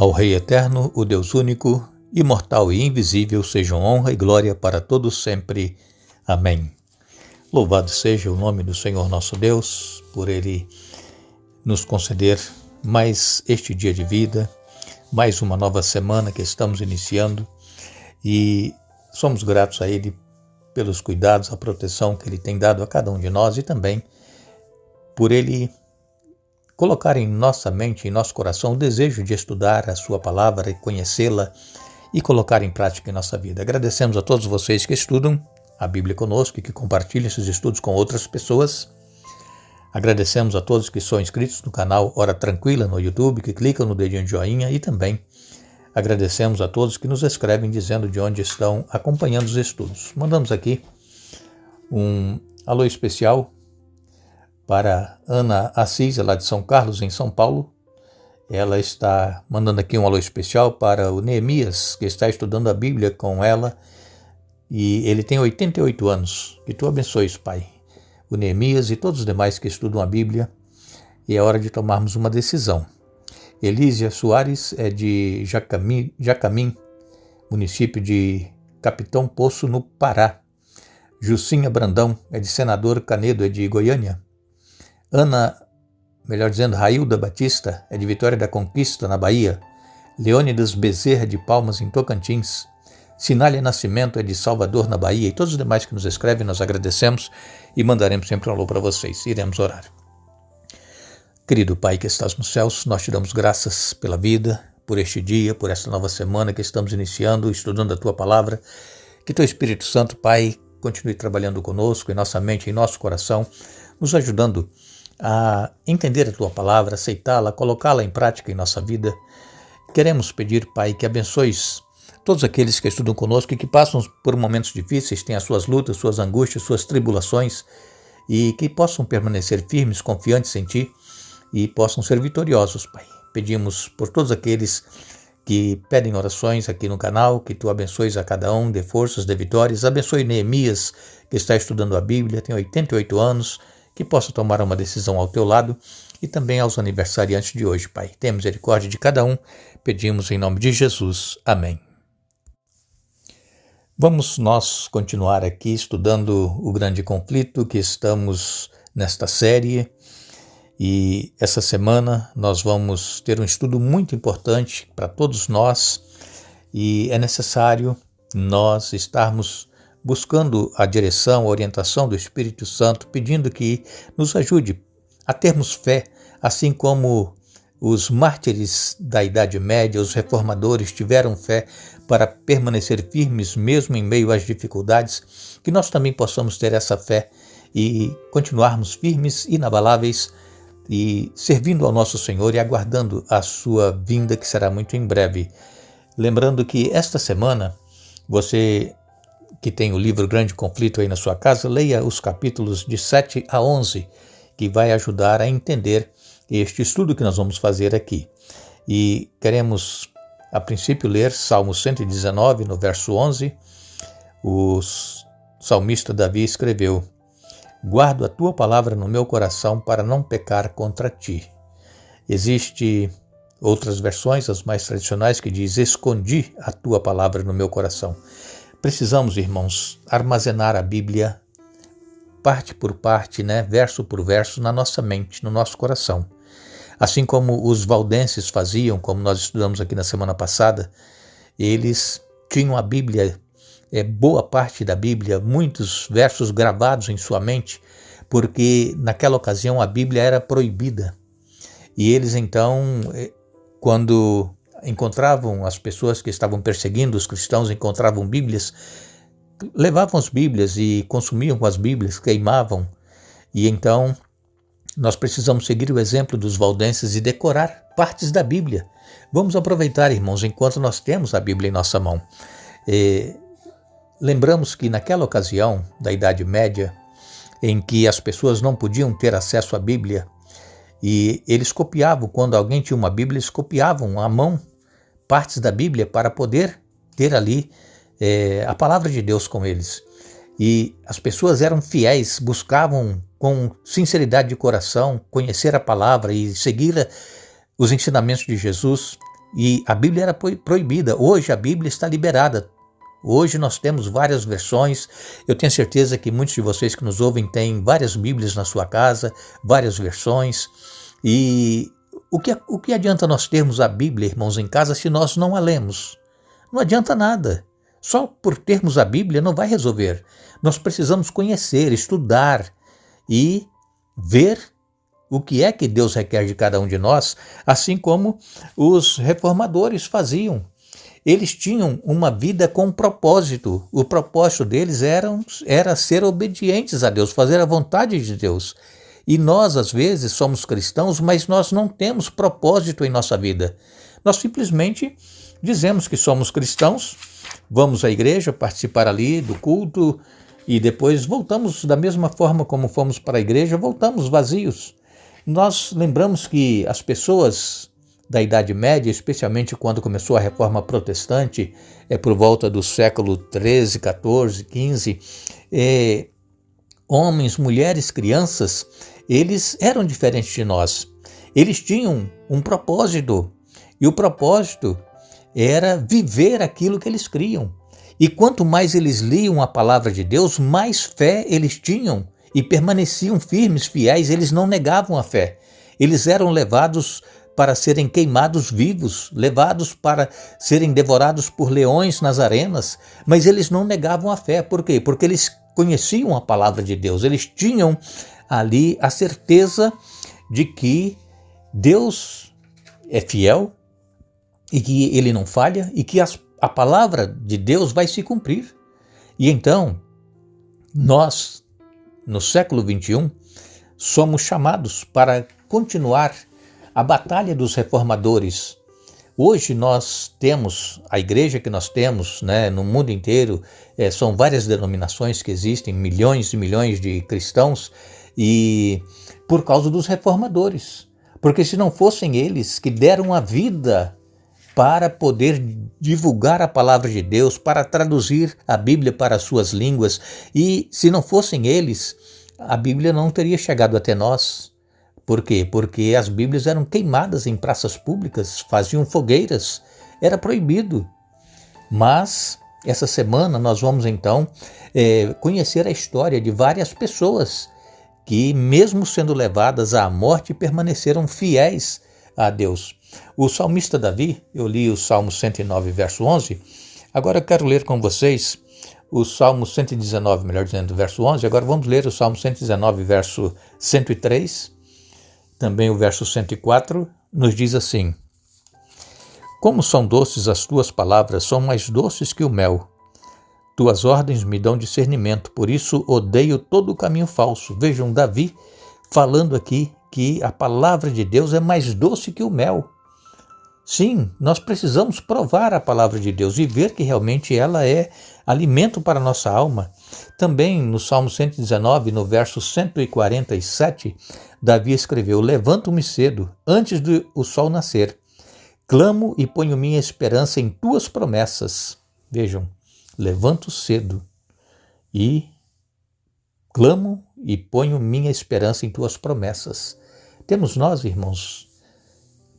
Ao Rei eterno, o Deus único, imortal e invisível, sejam honra e glória para todos sempre. Amém. Louvado seja o nome do Senhor nosso Deus, por Ele nos conceder mais este dia de vida, mais uma nova semana que estamos iniciando, e somos gratos a Ele pelos cuidados, a proteção que Ele tem dado a cada um de nós e também por Ele colocar em nossa mente, em nosso coração, o desejo de estudar a sua palavra e conhecê-la e colocar em prática em nossa vida. Agradecemos a todos vocês que estudam a Bíblia conosco e que compartilham esses estudos com outras pessoas. Agradecemos a todos que são inscritos no canal Hora Tranquila no YouTube, que clicam no dedinho de joinha, e também agradecemos a todos que nos escrevem dizendo de onde estão acompanhando os estudos. Mandamos aqui um alô especial para Ana Assis, lá de São Carlos, em São Paulo. Ela está mandando aqui um alô especial para o Neemias, que está estudando a Bíblia com ela, e ele tem 88 anos. Que tu abençoes, Pai, o Neemias e todos os demais que estudam a Bíblia, e é hora de tomarmos uma decisão. Elísia Soares é de Jacamim, município de Capitão Poço, no Pará. Jucinha Brandão é de Senador Canedo, é de Goiânia. Railda Batista é de Vitória da Conquista, na Bahia. Leônidas Bezerra de Palmas, em Tocantins. Sinália Nascimento é de Salvador, na Bahia. E todos os demais que nos escrevem, nós agradecemos e mandaremos sempre um alô para vocês. Iremos orar. Querido Pai que estás nos céus, nós te damos graças pela vida, por este dia, por esta nova semana que estamos iniciando, estudando a Tua Palavra. Que Teu Espírito Santo, Pai, continue trabalhando conosco, em nossa mente, em nosso coração, nos ajudando a entender a Tua Palavra, aceitá-la, colocá-la em prática em nossa vida. Queremos pedir, Pai, que abençoes todos aqueles que estudam conosco e que passam por momentos difíceis, têm as suas lutas, suas angústias, suas tribulações, e que possam permanecer firmes, confiantes em Ti e possam ser vitoriosos, Pai. Pedimos por todos aqueles que pedem orações aqui no canal, que Tu abençoes a cada um, dê forças, dê vitórias. Abençoe Neemias, que está estudando a Bíblia, tem 88 anos, que possa tomar uma decisão ao Teu lado, e também aos aniversariantes de hoje, Pai. Tenha misericórdia de cada um, pedimos em nome de Jesus. Amém. Vamos nós continuar aqui estudando o grande conflito que estamos nesta série, e essa semana nós vamos ter um estudo muito importante para todos nós, e é necessário nós estarmos buscando a direção, a orientação do Espírito Santo, pedindo que nos ajude a termos fé, assim como os mártires da Idade Média, os reformadores tiveram fé para permanecer firmes mesmo em meio às dificuldades, que nós também possamos ter essa fé e continuarmos firmes, inabaláveis, e servindo ao nosso Senhor e aguardando a sua vinda, que será muito em breve. Lembrando que esta semana, você que tem o livro Grande Conflito aí na sua casa, leia os capítulos de 7 a 11, que vai ajudar a entender este estudo que nós vamos fazer aqui. E queremos, a princípio, ler Salmo 119, no verso 11. O salmista Davi escreveu: guardo a Tua palavra no meu coração para não pecar contra Ti. Existem outras versões, as mais tradicionais, que diz: escondi a Tua palavra no meu coração. Precisamos, irmãos, armazenar a Bíblia parte por parte, verso por verso, na nossa mente, no nosso coração. Assim como os valdenses faziam, como nós estudamos aqui na semana passada, eles tinham a Bíblia, boa parte da Bíblia, muitos versos gravados em sua mente, porque naquela ocasião a Bíblia era proibida. E eles então, quando encontravam as pessoas que estavam perseguindo os cristãos, encontravam Bíblias, levavam as Bíblias e consumiam com as Bíblias, queimavam. E então nós precisamos seguir o exemplo dos valdenses e decorar partes da Bíblia. Vamos aproveitar, irmãos, enquanto nós temos a Bíblia em nossa mão. Lembramos que naquela ocasião da Idade Média, em que as pessoas não podiam ter acesso à Bíblia, e eles copiavam, quando alguém tinha uma Bíblia, eles copiavam à mão partes da Bíblia para poder ter ali a palavra de Deus com eles. E as pessoas eram fiéis, buscavam com sinceridade de coração conhecer a palavra e seguir os ensinamentos de Jesus, E a Bíblia era proibida. Hoje a Bíblia está liberada. Hoje nós temos várias versões. Eu tenho certeza que muitos de vocês que nos ouvem têm várias Bíblias na sua casa, várias versões. E o que adianta nós termos a Bíblia, irmãos, em casa se nós não a lemos? Não adianta nada. Só por termos a Bíblia não vai resolver. Nós precisamos conhecer, estudar e ver o que é que Deus requer de cada um de nós, assim como os reformadores faziam. Eles tinham uma vida com propósito. O propósito deles era ser obedientes a Deus, fazer a vontade de Deus. E nós, às vezes, somos cristãos, mas nós não temos propósito em nossa vida. Nós simplesmente dizemos que somos cristãos, vamos à igreja participar ali do culto e depois voltamos da mesma forma como fomos para a igreja, voltamos vazios. Nós lembramos que as pessoas da Idade Média, especialmente quando começou a Reforma Protestante, por volta do século XIII, XIV, XV, homens, mulheres, crianças, eles eram diferentes de nós. Eles tinham um propósito, e o propósito era viver aquilo que eles criam. E quanto mais eles liam a palavra de Deus, mais fé eles tinham e permaneciam firmes, fiéis, eles não negavam a fé. Eles eram levados para serem queimados vivos, levados para serem devorados por leões nas arenas, mas eles não negavam a fé. Por quê? Porque eles conheciam a palavra de Deus, eles tinham ali a certeza de que Deus é fiel e que ele não falha e que a palavra de Deus vai se cumprir. E então, nós, no século XXI, somos chamados para continuar a batalha dos reformadores. Hoje nós temos, a igreja que nós temos, no mundo inteiro, são várias denominações que existem, milhões e milhões de cristãos, e por causa dos reformadores. Porque se não fossem eles que deram a vida para poder divulgar a palavra de Deus, para traduzir a Bíblia para as suas línguas, e se não fossem eles, a Bíblia não teria chegado até nós. Por quê? Porque as Bíblias eram queimadas em praças públicas, faziam fogueiras, era proibido. Mas essa semana nós vamos então conhecer a história de várias pessoas que, mesmo sendo levadas à morte, permaneceram fiéis a Deus. O salmista Davi, eu li o Salmo 109, verso 11, agora eu quero ler com vocês o Salmo 119, melhor dizendo, verso 11, agora vamos ler o Salmo 119, verso 103, também o verso 104, nos diz assim: Como são doces as tuas palavras, são mais doces que o mel. Tuas ordens me dão discernimento, por isso odeio todo o caminho falso. Vejam, Davi falando aqui que a palavra de Deus é mais doce que o mel. Sim, nós precisamos provar a palavra de Deus e ver que realmente ela é alimento para a nossa alma. Também no Salmo 119, no verso 147, Davi escreveu: Levanto-me cedo, antes do sol nascer. Clamo e ponho minha esperança em tuas promessas. Vejam, levanto cedo e clamo e ponho minha esperança em tuas promessas. Temos nós, irmãos,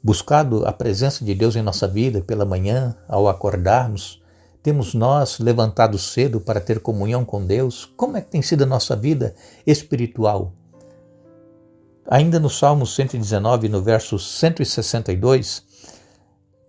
buscado a presença de Deus em nossa vida pela manhã, ao acordarmos? Temos nós levantado cedo para ter comunhão com Deus? Como é que tem sido a nossa vida espiritual? Ainda no Salmo 119, no verso 162,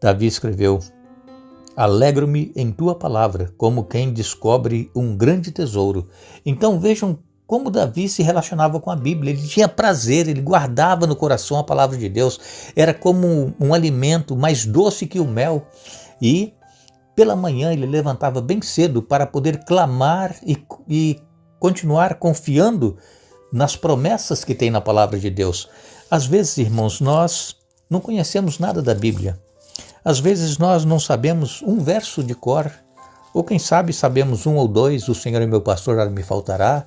Davi escreveu: Alegro-me em tua palavra, como quem descobre um grande tesouro. Então vejam como Davi se relacionava com a Bíblia. Ele tinha prazer, ele guardava no coração a palavra de Deus. Era como um alimento mais doce que o mel. E pela manhã ele levantava bem cedo para poder clamar e continuar confiando nas promessas que tem na palavra de Deus. Às vezes, irmãos, nós não conhecemos nada da Bíblia. Às vezes nós não sabemos um verso de cor, ou quem sabe sabemos um ou dois, o Senhor é meu pastor, nada me faltará,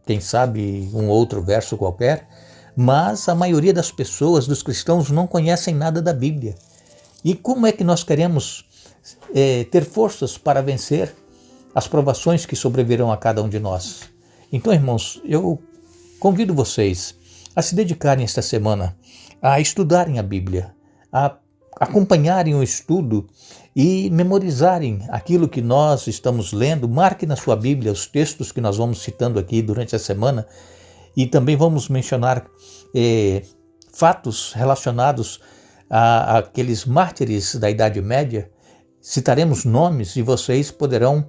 quem sabe um outro verso qualquer, mas a maioria das pessoas, dos cristãos, não conhecem nada da Bíblia. E como é que nós queremos ter forças para vencer as provações que sobrevirão a cada um de nós? Então, irmãos, eu convido vocês a se dedicarem esta semana a estudarem a Bíblia, a acompanharem o estudo e memorizarem aquilo que nós estamos lendo. Marque na sua Bíblia os textos que nós vamos citando aqui durante a semana e também vamos mencionar fatos relacionados àqueles mártires da Idade Média. Citaremos nomes e vocês poderão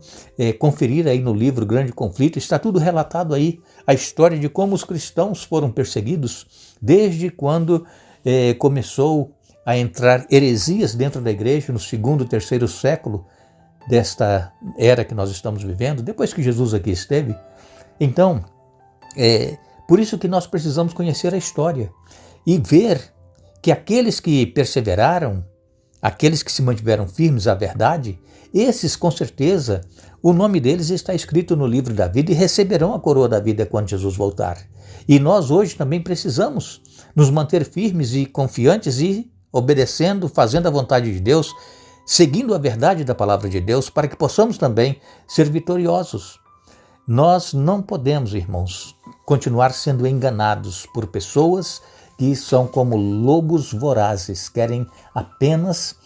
conferir aí no livro Grande Conflito. Está tudo relatado aí, a história de como os cristãos foram perseguidos desde quando começou a entrar heresias dentro da igreja no 2º, 3º século desta era que nós estamos vivendo, depois que Jesus aqui esteve. Então, por isso que nós precisamos conhecer a história e ver que aqueles que perseveraram, aqueles que se mantiveram firmes à verdade, esses com certeza, o nome deles está escrito no livro da vida e receberão a coroa da vida quando Jesus voltar. E nós hoje também precisamos nos manter firmes e confiantes e obedecendo, fazendo a vontade de Deus, seguindo a verdade da palavra de Deus, para que possamos também ser vitoriosos. Nós não podemos, irmãos, continuar sendo enganados por pessoas que são como lobos vorazes, querem apenas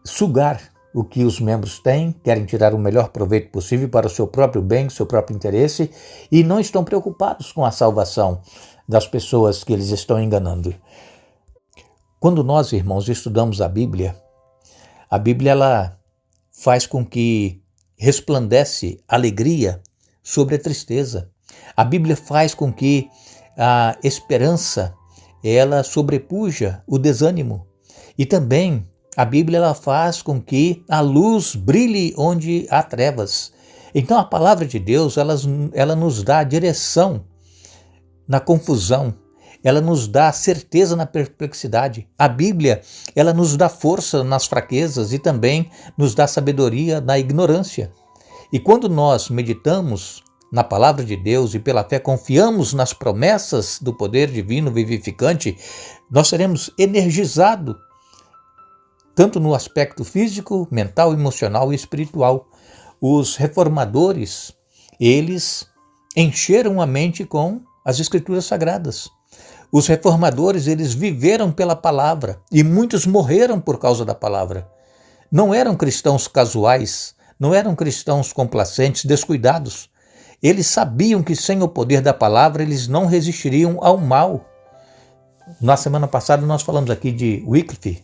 sugar o que os membros têm, querem tirar o melhor proveito possível para o seu próprio bem, o seu próprio interesse, e não estão preocupados com a salvação das pessoas que eles estão enganando. Quando nós, irmãos, estudamos a Bíblia ela faz com que resplandece alegria sobre a tristeza. A Bíblia faz com que a esperança ela sobrepuja o desânimo. E também a Bíblia ela faz com que a luz brilhe onde há trevas. Então a palavra de Deus ela nos dá direção na confusão. Ela nos dá certeza na perplexidade. A Bíblia, ela nos dá força nas fraquezas e também nos dá sabedoria na ignorância. E quando nós meditamos na palavra de Deus e pela fé confiamos nas promessas do poder divino vivificante, nós seremos energizados tanto no aspecto físico, mental, emocional e espiritual. Os reformadores, eles encheram a mente com as Escrituras Sagradas. Os reformadores, eles viveram pela palavra e muitos morreram por causa da palavra. Não eram cristãos casuais, não eram cristãos complacentes, descuidados. Eles sabiam que sem o poder da palavra eles não resistiriam ao mal. Na semana passada nós falamos aqui de Wycliffe.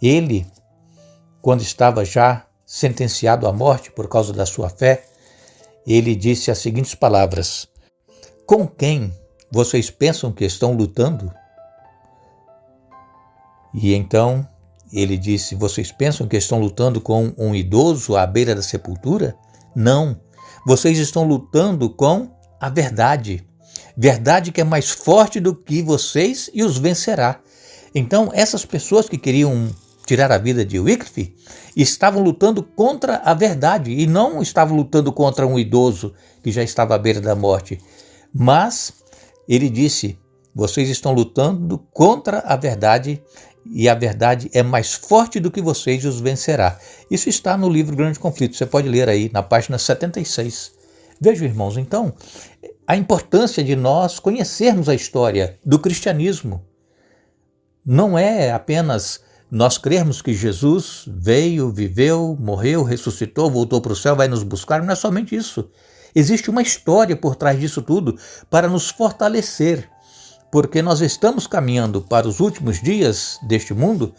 Ele, quando estava já sentenciado à morte por causa da sua fé, ele disse as seguintes palavras: com quem vocês pensam que estão lutando? E então ele disse: vocês pensam que estão lutando com um idoso à beira da sepultura? Não, vocês estão lutando com a verdade. Verdade que é mais forte do que vocês e os vencerá. Então essas pessoas que queriam tirar a vida de Wycliffe estavam lutando contra a verdade e não estavam lutando contra um idoso que já estava à beira da morte. Mas ele disse: vocês estão lutando contra a verdade e a verdade é mais forte do que vocês e os vencerá. Isso está no livro Grande Conflito, você pode ler aí na página 76. Vejam, irmãos, então, a importância de nós conhecermos a história do cristianismo. Não é apenas nós crermos que Jesus veio, viveu, morreu, ressuscitou, voltou para o céu, vai nos buscar, não é somente isso. Existe uma história por trás disso tudo para nos fortalecer, porque nós estamos caminhando para os últimos dias deste mundo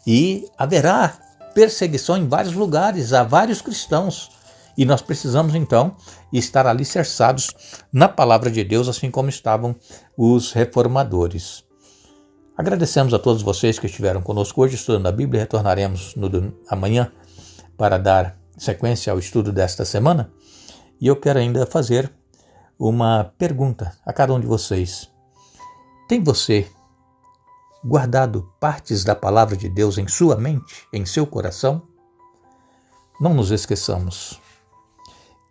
e haverá perseguição em vários lugares, há vários cristãos. E nós precisamos, então, estar alicerçados na palavra de Deus, assim como estavam os reformadores. Agradecemos a todos vocês que estiveram conosco hoje estudando a Bíblia. Retornaremos amanhã para dar sequência ao estudo desta semana. E eu quero ainda fazer uma pergunta a cada um de vocês. Tem você guardado partes da palavra de Deus em sua mente, em seu coração? Não nos esqueçamos.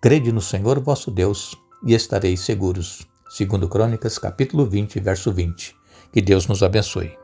Crede no Senhor vosso Deus e estareis seguros. 2 Crônicas, capítulo 20, verso 20. Que Deus nos abençoe.